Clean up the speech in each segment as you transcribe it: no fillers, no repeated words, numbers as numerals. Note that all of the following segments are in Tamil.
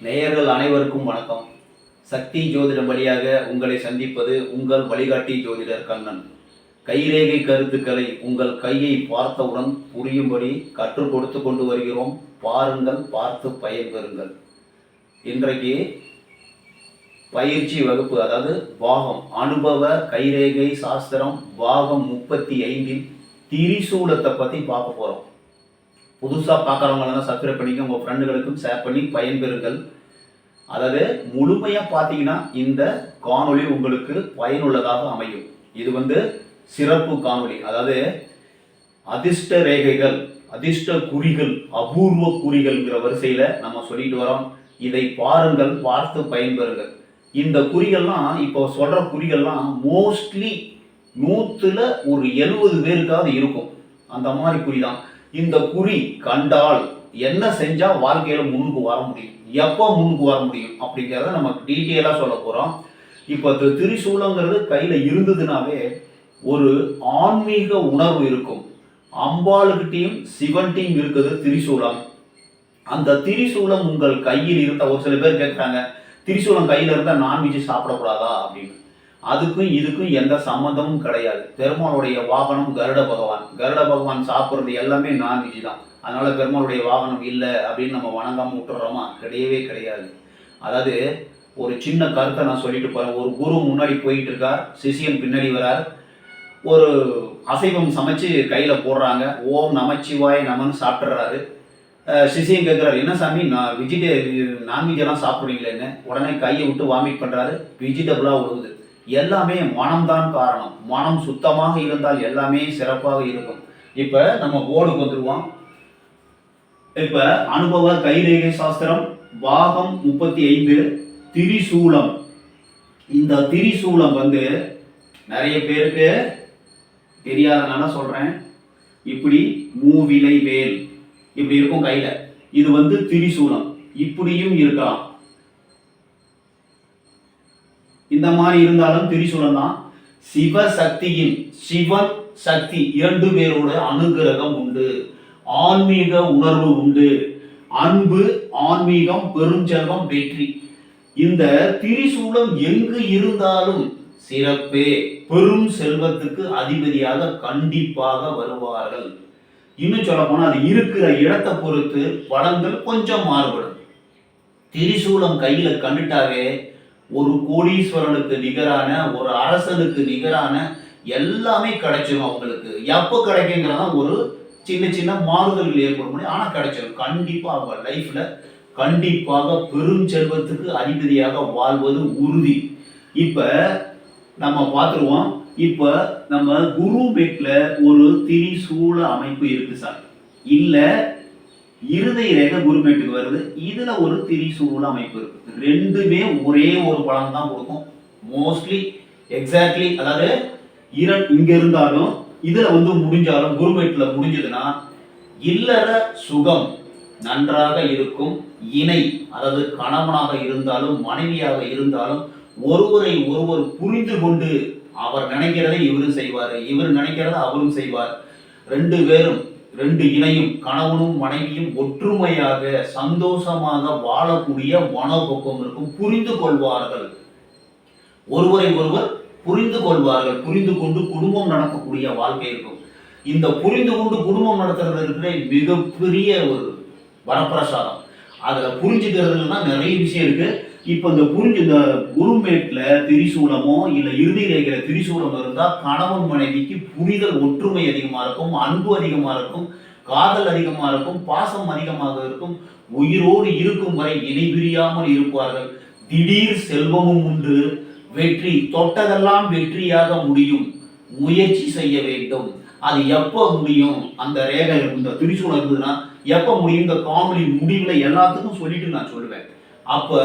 நேயர்கள் அனைவருக்கும் வணக்கம். சக்தி ஜோதிடம் வழியாக உங்களை சந்திப்பது உங்கள் வழிகாட்டி ஜோதிடர் கண்ணன். கைரேகை கருத்துக்களை உங்கள் கையை பார்த்தவுடன் புரியும்படி கற்றுக் கொடுத்து கொண்டு வருகிறோம். பாருங்கள், பார்த்து பயன்பெறுங்கள். இன்றைக்கு பயிற்சி வகுப்பு, அதாவது பாகம் அனுபவ கைரேகை சாஸ்திரம் பாகம் 35 திரிசூலத்தை பற்றி பார்க்க போகிறோம். புதுசாக பார்க்குறவங்களெல்லாம் சப்ஸ்கிரைப் பண்ணிக்க, உங்கள் ஃப்ரெண்டுகளுக்கும் ஷேர் பண்ணி பயன்பெறுங்கள். அதாவது முழுமையாக பார்த்தீங்கன்னா இந்த காணொளி உங்களுக்கு பயனுள்ளதாக அமையும். இது சிறப்பு காணொளி. அதாவது அதிர்ஷ்ட ரேகைகள், அதிர்ஷ்ட குறிகள், அபூர்வ குறிகள்ங்கிற வரிசையில் நம்ம சொல்லிட்டு வரோம். இதை பாருங்கள், பார்த்து பயன்பெறுங்கள். இந்த குறிகள்லாம், இப்போ சொல்கிற குறிகள்லாம் மோஸ்ட்லி 100ல் ஒரு 70 பேருக்காவது இருக்கும். அந்த மாதிரி குறி தான். இந்த குறி கண்டால் என்ன செஞ்சால் வாழ்க்கையில் முன்னுக்கு வர முடியும், எப்போ முன்னுக்கு வர முடியும் அப்படிங்கிறத நம்ம டீட்டெயிலாக சொல்ல போகிறோம். இப்போ திரிசூலங்கிறது கையில் இருந்ததுனாவே ஒரு ஆன்மீக உணர்வு இருக்கும். அம்பாளுக்கிட்டையும் சிவன்கிட்டையும் இருக்குது திரிசூலம். அந்த திரிசூலம் உங்கள் கையில் இருந்த, ஒரு சில பேர் கேட்குறாங்க, திரிசூலம் கையில் இருந்தால் நான்வெஜ் சாப்பிடக்கூடாதா அப்படின்னு. அதுக்கும் இதுக்கும் எந்த சம்மந்தமும் கிடையாது. பெருமாளுடைய வாகனம் கருட பகவான். கருட பகவான் சாப்பிட்றது எல்லாமே நான்வெஜ் தான். அதனால பெருமாளுடைய வாகனம் இல்லை அப்படின்னு நம்ம வணங்காமல் விட்டுறோமா? கிடையவே கிடையாது. அதாவது ஒரு சின்ன கருத்தை நான் சொல்லிட்டு போகிறேன். ஒரு குரு முன்னாடி போயிட்டு இருக்கார், சிஷியன் பின்னாடி வரார். ஒரு அசைவம் சமைச்சு கையில் போடுறாங்க. ஓம் நமச்சிவாய நமன்னு சாப்பிட்றாரு. சிஷியன் கேட்குறாரு, என்ன சாமி நான் நான்வெஜ்ஜெல்லாம் சாப்பிட்றீங்களேன்னு. உடனே கையை விட்டு வாமிட் பண்ணுறாரு. வெஜிடபிளாக விடுவது. எல்லாமே மனம்தான் காரணம். மனம் சுத்தமாக இருந்தால் எல்லாமே சிறப்பாக இருக்கும். இப்போ நம்ம போர்டுக்கு வந்துடுவோம். இப்போ அனுபவ கைரேகை சாஸ்திரம் பாகம் 35 திரிசூலம். இந்த திரிசூலம் நிறைய பேருக்கு தெரியாதனால சொல்கிறேன். இப்படி மூவிலை வேல் இப்படி இருக்கும் கையில். இது திரிசூலம். இப்படியும் இருக்கலாம். இந்த மாதிரி இருந்தாலும் திரிசூலம் தான். சிவசக்தியின், சிவன் சக்தி 2 பேரோட அனுகிரகம் உண்டு. ஆன்மீக உணர்வு உண்டு. அன்பு, ஆன்மீகம், பெருஞ்செல்வம், வெற்றி. இந்த திரிசூலம் எங்கு இருந்தாலும் சிறப்பே. பெரும் செல்வத்துக்கு அதிபதியாக கண்டிப்பாக வருவார்கள். இன்னும் சொல்ல போனா அது இருக்கிற இடத்தை பொறுத்து பலன்கள் கொஞ்சம் மாறுபடும். திரிசூலம் கையில கண்டுட்டாவே ஒரு கோடீஸ்வரனுக்கு நிகரான, ஒரு அரசனுக்கு நிகரான எல்லாமே கிடைச்சிடும் அவங்களுக்கு. எப்போ கிடைக்குங்கிறதா ஒரு சின்ன சின்ன மாறுதல்கள் ஏற்பட முடியும். ஆனால் கிடைச்சிடும் கண்டிப்பாக. அவங்க லைஃப்ல கண்டிப்பாக பெரும் செல்வத்துக்கு அதிபதியாக வாழ்வது உறுதி. இப்போ நம்ம பார்த்துருவோம். இப்போ நம்ம குரு பெட்ல ஒரு திரிசூல அமைப்பு இருக்கு சார், இல்லை இருதய ரேகை குருமேட்டுக்கு வருது, இதுல ஒரு திரிசூல அமைப்பு இருக்கு. ரெண்டுமே ஒரே ஒரு பலன் தான் கொடுக்கும் மோஸ்ட்லி, எக்ஸாக்ட்லி. அதாவது இங்க இருந்தாலும் இதுல முடிஞ்சாலும் குருமேட்ல முடிஞ்சதுன்னா இல்லற சுகம் நன்றாக இருக்கும். இணை, அதாவது கணவனாக இருந்தாலும் மனைவியாக இருந்தாலும் ஒருவரை ஒருவர் புரிந்து கொண்டு, அவர் நினைக்கிறதை இவரும் செய்வார், இவர் நினைக்கிறத அவரும் செய்வார். 2 பேரும், 2 இணையும், கணவனும் மனைவியும் ஒற்றுமையாக சந்தோஷமாக வாழக்கூடிய மனோபக்கம் இருக்கும். புரிந்து கொள்வார்கள், ஒருவரை ஒருவர் புரிந்து கொள்வார்கள். புரிந்து கொண்டு குடும்பம் நடக்கக்கூடிய வாழ்க்கை இருக்கும். இந்த புரிந்து கொண்டு குடும்பம் நடத்துறது இருக்கிற மிகப்பெரிய ஒரு வரப்பிரசாதம். அதுல புரிஞ்சுக்கிறதுனா நிறைய விஷயம் இருக்கு. இப்போ இந்த குருமேட்ல திரிசூலமோ இல்ல இறுதி ரேகையில திரிசூலம் இருந்தா கணவன் மனைவிக்கு புரிதல், ஒற்றுமை அதிகமா இருக்கும், அன்பு அதிகமா இருக்கும், காதல் அதிகமா இருக்கும், பாசம் அதிகமாக இருக்கும். உயிரோடு இருக்கும் வரை இணை பிரியாமல் இருப்பார்கள். திடீர் செல்வமும் உண்டு. வெற்றி, தொட்டதெல்லாம் வெற்றியாக முடியும். முயற்சி செய்ய வேண்டும். அது எப்போ முடியும்? அந்த ரேகை, இந்த திரிசூலம் இருந்ததுன்னா எப்போ முடியும்? இந்த காணொலி முடிவுல எல்லாத்துக்கும் சொல்லிட்டு நான் சொல்லுவேன். அப்ப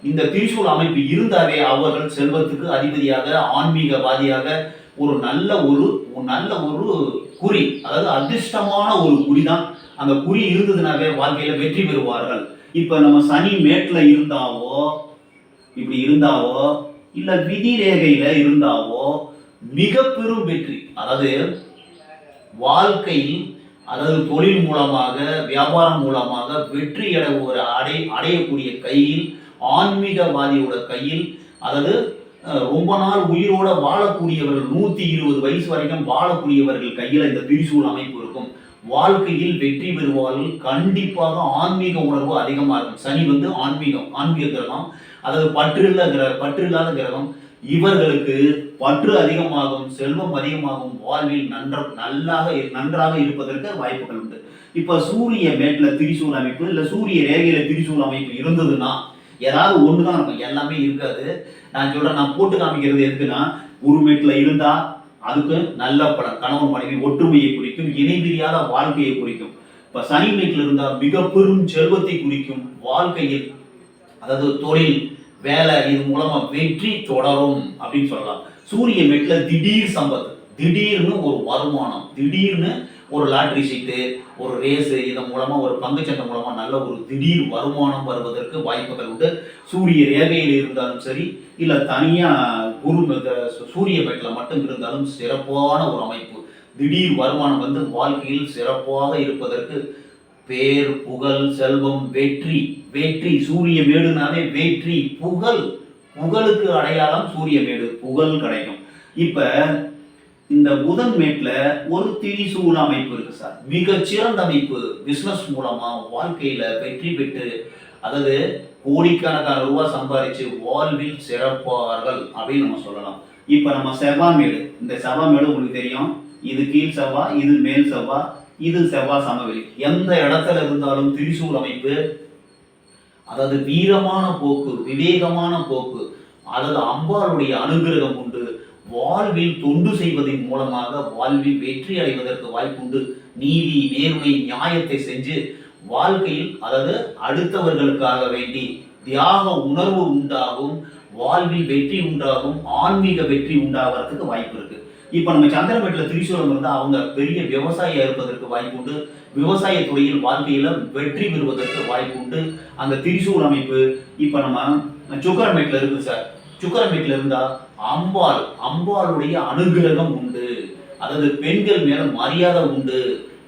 இந்த திரிசூல அமைப்பு இருந்தாவே அவர்கள் செல்வத்துக்கு அதிபதியாக, ஆன்மீகவாதியாக, ஒரு நல்ல ஒரு குறி, அதாவது அதிர்ஷ்டமான ஒரு குறி தான். அந்த குறி இருந்ததுனாவே வாழ்க்கையில வெற்றி பெறுவார்கள். இப்ப நம்ம சனி மேட்ல இருந்தாவோ, இப்படி இருந்தாவோ, இல்ல விதி ரேகையில இருந்தாவோ மிக பெரும் வெற்றி. அதாவது வாழ்க்கையில் அதாவது தொழில் மூலமாக வியாபாரம் மூலமாக வெற்றி அடையக்கூடிய கையில், ஆன்மீகவாதியோட கையில், அதாவது ரொம்ப நாள் உயிரோட வாழக்கூடியவர்கள் 120 வயசு வரைக்கும் வாழக்கூடியவர்கள் கையில் இந்த திரிசூல் அமைப்பு இருக்கும். வாழ்க்கையில் வெற்றி பெறுவார்கள். கண்டிப்பாக ஆன்மீக உணர்வு அதிகமாக இருக்கும். சனி ஆன்மீக கிரகம், அதாவது பற்றில்லாத கிரகம். இவர்களுக்கு பற்று அதிகமாகும், செல்வம் அதிகமாகும், வாழ்வில் நன்றாக இருப்பதற்கு வாய்ப்புகள் உண்டு. இப்ப சூரிய மேட்ல திரிசூல் அமைப்பு இல்ல சூரிய ரேகையில திரிசூல் அமைப்பு இருந்ததுன்னா ஏதாவது ஒண்ணுதான் இருக்கும், எல்லாமே இருக்காது. நான் சொல்றேன், நான் போட்டு காமிக்கிறது எதுக்குன்னா, குருமேட்ல இருந்தா அதுக்கு நல்ல பலன், கணவன் மனைவி ஒற்றுமையை குறிக்கும், இணைபிரியாத வாழ்க்கையை குறிக்கும். இப்ப சனி மேட்ல இருந்தா மிக பெரும் செல்வத்தை குறிக்கும். வாழ்க்கையில் அதாவது தொழில் வேலை இது மூலமா வெற்றி தொடரும் அப்படின்னு சொல்லலாம். சூரிய மேட்ல திடீர் சம்பத்து, திடீர்னு ஒரு வருமானம், திடீர்னு ஒரு லாட்ரி சீட்டு, ஒரு ரேஸு, இதன் மூலமா ஒரு பங்குச்சந்தை மூலமா நல்ல ஒரு திடீர் வருமானம் வருவதற்கு வாய்ப்புகள் உண்டு. சூரிய ரேகையில் இருந்தாலும் சரி, இல்ல தனியா சூரிய மேட்ல மட்டும் இருந்தாலும் சிறப்பான ஒரு அமைப்பு. திடீர் வருமானம் வந்து வாழ்க்கையில் சிறப்பாக இருப்பதற்கு பேர், புகழ், செல்வம், வெற்றி. வெற்றி சூரிய மேடுனாலே வெற்றி, புகழ். புகழுக்கு அடையாளம் சூரிய மேடு, புகழ் கிடைக்கும். இப்ப இந்த புதன் மேட்ல ஒரு திரிசூல அமைப்பு இருக்கு சார், மிகச்சிறந்த அமைப்பு. பிசினஸ் மூலமா வாழ்க்கையில வெற்றி பெற்று, அதாவது கோடிக்கணக்கான ரூபாய் சம்பாதிச்சு வாழ்வில் சிறப்பார்கள் அப்படின்னு நம்ம சொல்லலாம். இப்ப நம்ம செவ்வாய் மேடு, இந்த செவ்வாய் மேடு உங்களுக்கு தெரியும், இது கீழ் செவ்வாய், இது மேல் செவ்வாய், இது செவ்வாய் சமவெளி. எந்த இடத்துல இருந்தாலும் திரிசூல் அமைப்பு, அதாவது வீரமான போக்கு, விவேகமான போக்கு, அதாவது அம்பாளுடைய அனுகிரகம் உண்டு. வாழ்வில் தொண்டு செய்வதன் மூலமாக வாழ்வில் வெற்றி அடைவதற்கு வாய்ப்புண்டு. நீதி, நேர்மை, நியாயத்தை செஞ்சு வாழ்க்கையில், அதாவது அடுத்தவர்களுக்காக வேண்டி தியாக உணர்வு உண்டாகும், வாழ்வில் வெற்றி உண்டாகும், ஆன்மீக வெற்றி உண்டாகிறதுக்கு வாய்ப்பு இருக்கு. இப்ப நம்ம சந்திரமேட்ல திரிசூலம் இருந்தா அவங்க பெரிய விவசாயியா இருப்பதற்கு வாய்ப்பு உண்டு. விவசாய துறையில் வாழ்க்கையில வெற்றி பெறுவதற்கு வாய்ப்பு உண்டு அந்த திரிசூல் அமைப்பு. இப்ப நம்ம சுக்கரமேட்ல இருக்கு சார், சுக்கரமேட்ல இருந்தா அம்பாளுடைய அனுகிரகம் உண்டு. அதாவது பெண்கள் மேல மரியாதை உண்டு,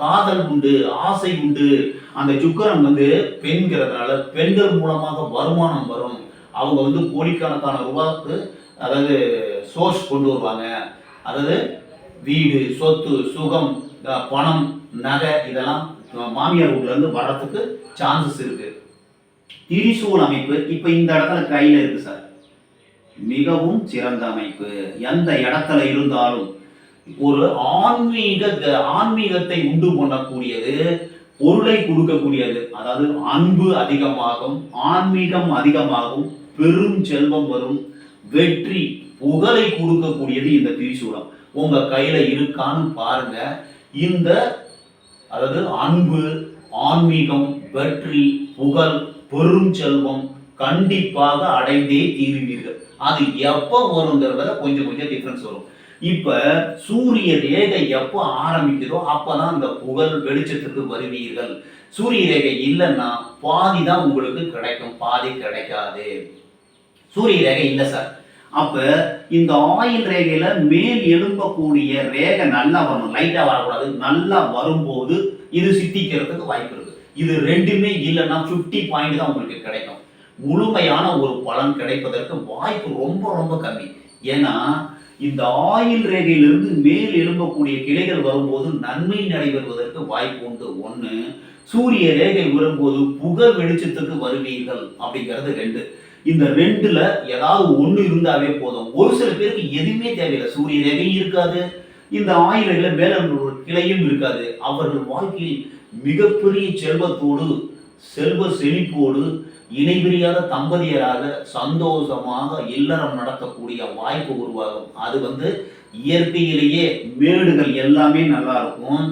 காதல் உண்டு, ஆசை உண்டு. அந்த சுக்கரன் வந்து பெண்கிறதுனால பெண்கள் மூலமாக வருமானம் வரும். அவங்க வந்து கோடிக்கணக்கான ரூபாய்க்கு அதாவது சோர்ஸ் கொண்டு வருவாங்க. அதாவது வீடு, சொத்து, சுகம், பணம், நகை இதெல்லாம் மாமியார் வீட்டுல இருந்து வர்றதுக்கு சான்சஸ் இருக்கு. திரிசூல் அமைப்பு இப்ப இந்த இடத்துல கையில இருக்கு சார், மிகவும் சிறந்த அமைப்பு. எந்த இடத்துல இருந்தாலும் ஒரு ஆன்மீகத்தை உண்டு பண்ணக்கூடியது, பொருளை கொடுக்கக்கூடியது. அதாவது அன்பு அதிகமாகும், ஆன்மீகம் அதிகமாகும், பெரும் செல்வம் வரும், வெற்றி, புகழை கொடுக்கக்கூடியது இந்த திரிசூலம். உங்க கையில இருக்கான்னு பாருங்க. இந்த அதாவது அன்பு, ஆன்மீகம், வெற்றி, புகழ், பெரும் செல்வம் கண்டிப்பாக அடைந்தே தீருவீர்கள். அது எப்ப வருங்கிறதுல கொஞ்சம் டிஃபரன்ஸ் வரும். இப்ப சூரிய ரேகை எப்ப ஆரம்பிக்குதோ அப்பதான் அந்த புகழ் வெளிச்சத்துக்கு வருவீர்கள். சூரிய ரேகை இல்லைன்னா பாதி தான் உங்களுக்கு கிடைக்கும், பாதி கிடைக்காது. சூரிய ரேகை இல்லை சார், அப்ப இந்த ஆயில் ரேகையில மேல் எழும்பக்கூடிய ரேகை நல்லா வரணும், லைட்டா வரக்கூடாது. நல்லா வரும்போது இது சித்திக்கிறதுக்கு வாய்ப்பு இருக்கு. இது ரெண்டுமே இல்லைன்னா 50 பாயிண்ட் தான் உங்களுக்கு கிடைக்கும். முழுமையான ஒரு பலன் கிடைப்பதற்கு வாய்ப்பு ரொம்ப கம்மி. ஏன்னா இந்த ஆயில் ரேகையிலிருந்து மேல் எழும்பக்கூடிய கிளைகள் வரும்போது நன்மை நடைபெறுவதற்கு வாய்ப்பு உண்டு. ஒண்ணு, சூரிய ரேகை வரும்போது புகழ் வெளிச்சத்துக்கு வருவீர்கள் அப்படிங்கிறது 2. இந்த 2ல ஏதாவது ஒண்ணு இருந்தாவே போதும். ஒரு சில பேருக்கு எதுவுமே தேவையில்லை, சூரிய ரேகையும் இருக்காது, இந்த ஆயில் ரேகையில மேல ஒரு கிளையும் இருக்காது. அவர்கள் வாழ்க்கையில் மிகப்பெரிய செல்வத்தோடு, செல்வ செழிப்போடு, இணைபிரியாத தம்பதியராக சந்தோஷமாக இல்லறம் நடத்தக்கூடிய வாய்ப்பு உருவாகும். அது வந்து இயற்கையிலேயே மேடுகள் எல்லாமே நல்லா இருக்கும்.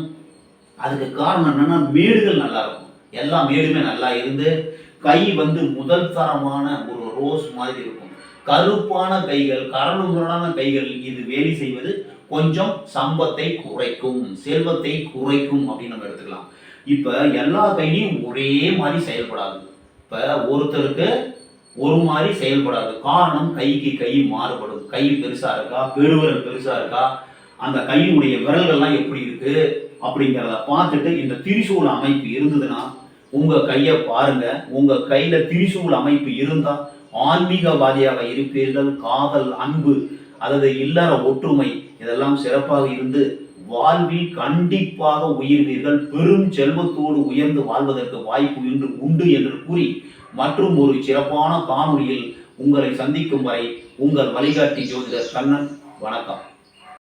அதுக்கு காரணம் என்னன்னா மேடுகள் நல்லா இருக்கும். எல்லா மேடுமே நல்லா இருந்து கை வந்து முதல் தரமான ஒரு ரோஸ் மாதிரி இருக்கும். கருப்பான கைகள், கரடுமுரடான கைகள் இது வேலை செய்வது கொஞ்சம் சம்பத்தை குறைக்கும், செல்வத்தை குறைக்கும் அப்படின்னு நம்ம எடுத்துக்கலாம். இப்ப எல்லா கையும் ஒரே மாதிரி செயல்படாது. இப்ப ஒருத்தருக்கு ஒரு மாதிரி செயல்படாது. காரணம் கைக்கு கை மாறுபடும். கை பெருசா இருக்கா, பெருவிரல் பெருசா இருக்கா, அந்த கையினுடைய விரல்கள்லாம் எப்படி இருக்கு, அப்படிங்கிறத பார்த்துட்டு இந்த திரிசூல அமைப்பு இருந்ததுன்னா உங்க கையை பாருங்க. உங்க கையில திரிசூல அமைப்பு இருந்தா ஆன்மீகவாதியாக இருப்பீர்கள். காதல், அன்பு, அதாவது இல்லற ஒற்றுமை இதெல்லாம் சிறப்பாக இருந்து வாழ்வில் கண்டிப்பாக உயர்வீர்கள். பெரும் செல்வத்தோடு உயர்ந்து வாழ்வதற்கு வாய்ப்பு உண்டு என்று கூறி மற்றும் ஒரு சிறப்பான காணொளியில் உங்களை சந்திக்கும் வரை உங்கள் வழிகாட்டி ஜோதிடர் கண்ணன். வணக்கம்.